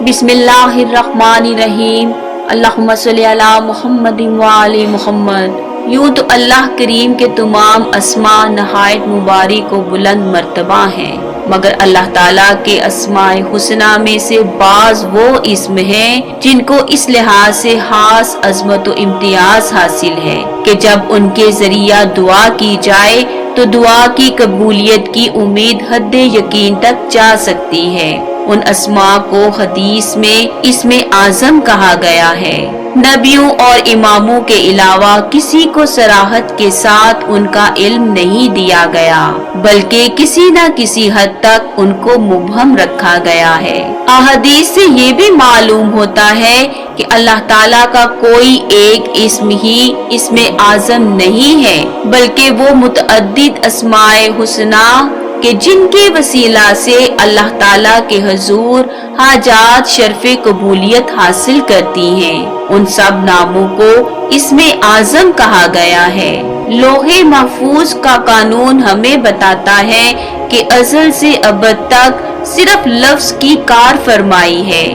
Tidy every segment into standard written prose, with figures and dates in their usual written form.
बिस्मिल्लाहिर्रहमानिर्रहीम। अल्लाहुम्मा सल्ली अला मुहम्मद व आले मुहम्मद। यूं तो अल्लाह करीम के तमाम अस्मा नहायत मुबारक व बुलंद मर्तबा हैं, मगर अल्लाह ताला के अस्माए हुस्ना में से बाज वो इस्म हैं जिनको इस लिहाज से खास अजमत व इम्तियाज हासिल है कि जब उनके जरिया दुआ की जाए तो दुआ की कबूलियत की उम्मीद हद यकीन तक जा सकती है। उन अस्मा को हदीस में इस्म आजम कहा गया है। नबियों और इमामों के अलावा किसी को सराहत के साथ उनका इल्म नहीं दिया गया, बल्कि किसी न किसी हद तक उनको मुबहम रखा गया है। अहदीस से ये भी मालूम होता है कि अल्लाह ताला का कोई एक इस्म ही इस्म आजम नहीं है, बल्कि वो मुतअद्दिद अस्माए हुस्ना कि जिनके वसीला से अल्लाह ताला के हुजूर हाजात शर्फ़े कबूलियत हासिल करती हैं, उन सब नामों को इस्म आजम कहा गया है। लोहे महफूज का कानून हमें बताता है कि अज़ल से अबद तक सिर्फ लफ्ज़ की कार फरमाई है।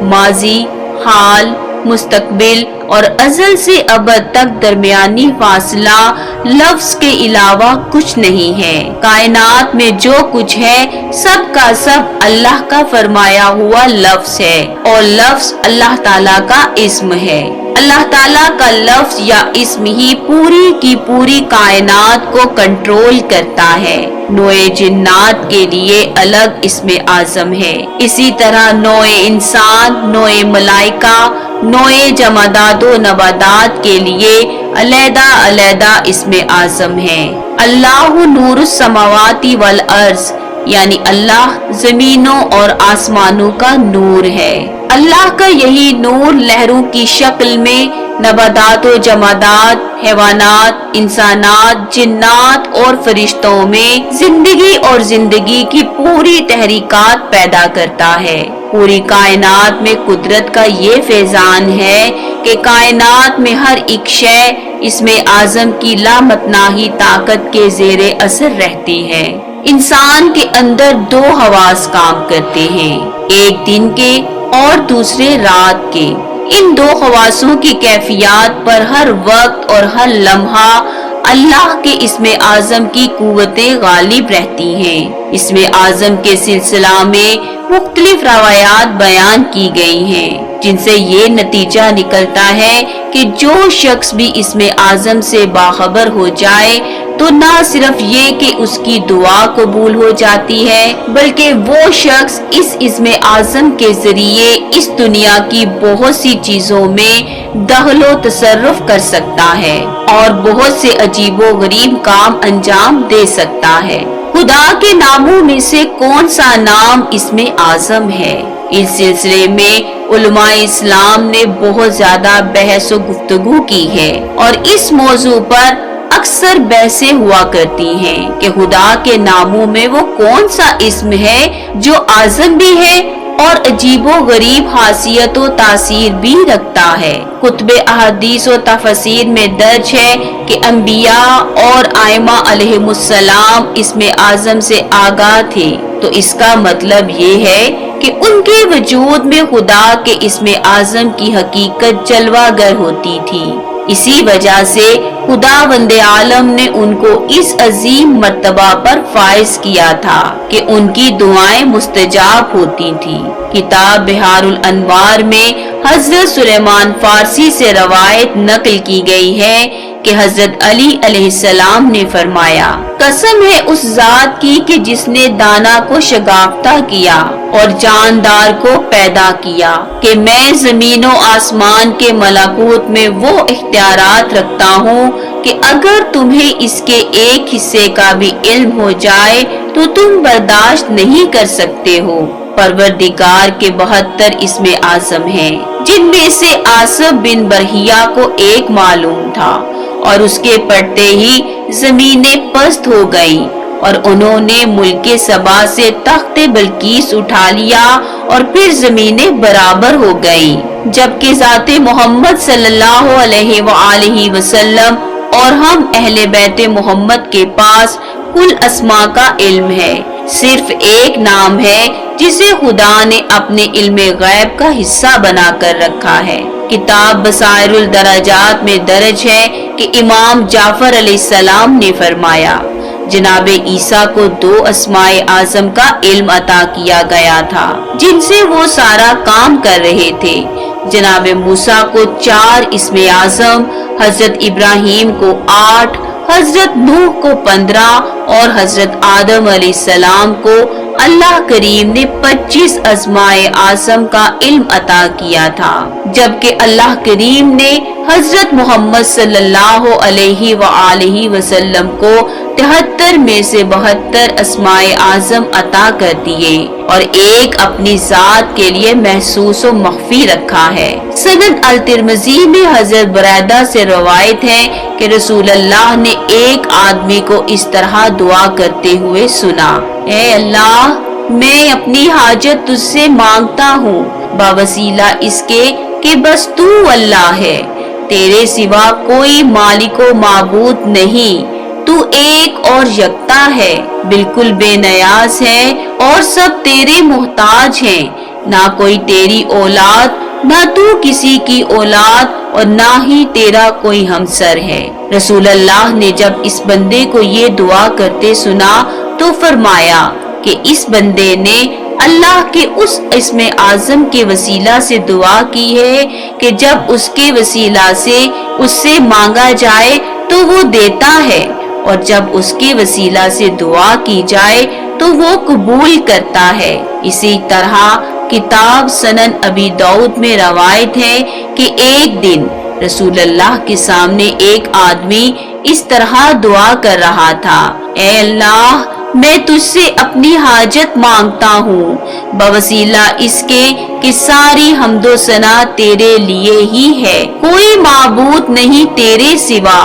माजी, हाल, मुस्तकबिल और अज़ल से अबद तक दरमियानी फासला लफ्ज़ के अलावा कुछ नहीं है। कायनात में जो कुछ है सब का सब अल्लाह का फरमाया हुआ लफ्ज़ है, और लफ्ज़ अल्लाह ताला का इस्म है। अल्लाह ताला का लफ्ज़ या इस्म ही पूरी की पूरी कायनात को कंट्रोल करता है। नोए जिन्नात के लिए अलग इस्म आजम है। इसी तरह नोए इंसान, नोए मलाइका, नोए जमादातो नबादात के लिए अलहदा अलहदा इस्म आजम है। अल्लाहु नूरुस समावाती वल अर्ज़, यानी अल्लाह जमीनों और आसमानों का नूर है। अल्लाह का यही नूर लहरों की शक्ल में नबादात व जमादात, हैवानात, इंसानात, जिन्नात और फरिश्तों में जिंदगी और जिंदगी की पूरी तहरीकात पैदा करता है। पूरी कायनात में कुदरत का ये फैजान है कि कायनात में हर एक शय इसमें आजम की लामतनाही ताकत के ज़ेरे असर रहती है। इंसान के अंदर दो हवास काम करते हैं, एक दिन के और दूसरे रात के। इन दो हवासों की कैफियत पर हर वक्त और हर लम्हा अल्लाह के इस्म आजम की कुव्वतें गालिब रहती हैं। इस्म आजम के सिलसिला में मुख्तलिफ रवायात बयान की गई हैं, जिनसे ये नतीजा निकलता है कि जो शख्स भी इस्म आजम से बाखबर हो जाए तो ना सिर्फ ये कि उसकी दुआ कबूल हो जाती है, बल्कि वो शख्स इस इस्म आजम के जरिए इस दुनिया की बहुत सी चीजों में दखलो तसर्रुफ कर सकता है और बहुत से अजीबो गरीब काम अंजाम दे सकता है। खुदा के नामों में से कौन सा नाम इस्म आजम है? इस सिलसिले में उलमाए इस्लाम ने बहुत ज्यादा बहस व गुफ्तगू की है, और इस मौजू पर अक्सर बहसें हुआ करती हैं कि खुदा के नामों में वो कौन सा इस्म है जो आजम भी है और अजीबो गरीब हासियत व तासीर भी रखता है। कुतुबे अहदीस व तफसीर में दर्ज है कि अंबिया और आइमा अलैहिमुस्सलाम इस्म आजम से आगाह थे, तो इसका मतलब ये है कि उनके वजूद में खुदा के इस्म आजम की हकीकत जलवागर होती थी। इसी वजह से खुदावंदे आलम ने उनको इस अजीम मर्तबा पर फाइज किया था कि उनकी दुआएं मुस्तजाब होती थी। किताब बिहारुल अनवार में हजरत सुलेमान फारसी से रवायत नकल की गई है कि हजरत अली अलैहिस्सलाम ने फरमाया, कसम है उस जात की कि जिसने दाना को शगाफ्ता किया और जानदार को पैदा किया, कि मैं जमीनों आसमान के मलाकूत में वो इख्तियारात रखता हूँ कि अगर तुम्हें इसके एक हिस्से का भी इल्म हो जाए तो तुम बर्दाश्त नहीं कर सकते हो। परवरदिगार के 72 इस्म आजम हैं, जिनमें से आसिफ बिन बरहिया को एक मालूम था और उसके पढ़ते ही जमीनें पस्त हो गईं और उन्होंने मुल्के सबा से तख्ते बल्कीस उठा लिया और फिर जमीनें बराबर हो गईं। जबकि ज़ाते मोहम्मद सल्लल्लाहु अलैहि वसल्लम और हम अहले बैते मोहम्मद के पास कुल अस्मा का इल्म है। सिर्फ एक नाम है जिसे खुदा ने अपने इल्मे गैब का हिस्सा बना कर रखा है। किताब बसाइरुल दराजात में दर्ज है कि इमाम जाफर अलैहिस्सलाम ने फरमाया, जनाबे ईसा को 2 अस्माए आजम का इल्म अता किया गया था जिनसे वो सारा काम कर रहे थे। जनाबे मूसा को 4 इस्मे आजम, हजरत इब्राहिम को 8, हजरत नूह को 15 और हजरत आदम अलैहिस्सलाम को अल्लाह करीम ने 25 अस्माए आजम का इल्म अता किया था, जबकि अल्लाह करीम ने हजरत मोहम्मद सल्लल्लाहु अलैहि वसल्लम को 73 में से 72 अस्माए आजम अता कर दिए और एक अपनी जात के लिए महसूस व मख्फी रखा है। सनद अल तिरमिज़ी में हजरत बुरैदा से रवायत है कि रसूल अल्लाह ने एक आदमी को इस तरह दुआ करते हुए सुना, ऐ अल्लाह, मैं अपनी हाजत तुझसे मांगता हूँ बावसीला इसके कि बस तू अल्लाह है, तेरे सिवा कोई मालिको माबूद नहीं, तू एक और यकता है, बिल्कुल बेनियाज है और सब तेरे मोहताज हैं, ना कोई तेरी औलाद, ना तू किसी की औलाद और ना ही तेरा कोई हमसर है। रसूल अल्लाह ने जब इस बंदे को ये दुआ करते सुना तो फरमाया कि इस बंदे ने अल्लाह के उस इस्मे आजम के वसीला से दुआ की है कि जब उसके वसीला से उससे मांगा जाए तो वो देता है और जब उसके वसीला से दुआ की जाए तो वो कबूल करता है। इसी तरह किताब सनन अबी दाऊद में रवायत है कि एक दिन रसूल अल्लाह के सामने एक आदमी इस तरह दुआ कर रहा था, ऐ अल्लाह, मैं तुझसे अपनी हाजत मांगता हूँ बवसीला इसके कि सारी हम्दो सना तेरे लिए ही है, कोई माबूद नहीं तेरे सिवा,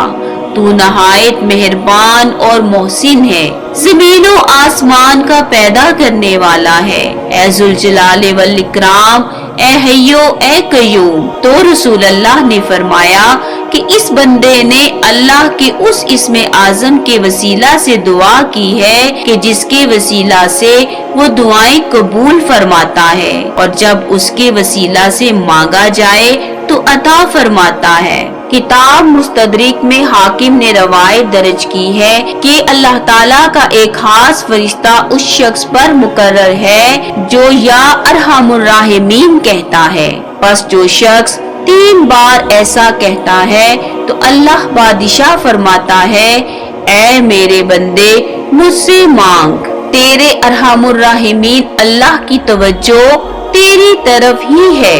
तू नहायत मेहरबान और मोहसिन है, ज़मीनो आसमान का पैदा करने वाला है, ऐ जुल जलाले वल इकराम, ऐ हय्यो ऐ कय्यूम। तो रसूल अल्लाह ने फरमाया कि इस बंदे ने अल्लाह के उस इस्मे आजम के वसीला से दुआ की है कि जिसके वसीला से वो दुआएं कबूल फरमाता है और जब उसके वसीला से मांगा जाए तो अता फरमाता है। किताब मुस्तदरिक में हाकिम ने रवायत दर्ज की है कि अल्लाह ताला का एक खास फरिश्ता उस शख्स पर मुकर्रर है जो या अरहमुर राहिमीन कहता है। बस जो शख्स 3 बार ऐसा कहता है तो अल्लाह बादशाह फरमाता है, ऐ मेरे बंदे मुझसे मांग, तेरे अरहमुर राहिमीन अल्लाह की तवज्जो तेरी तरफ ही है।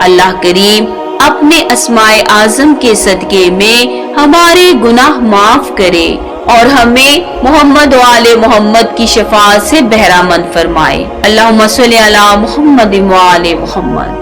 अल्लाह करीम अपने अस्माए आजम के सदके में हमारे गुनाह माफ करे और हमें मोहम्मद व आले मोहम्मद की शफाअत से बहरामंद फरमाए। अल्लाहुम्मा सल्ली अला मुहम्मद व आले मोहम्मद।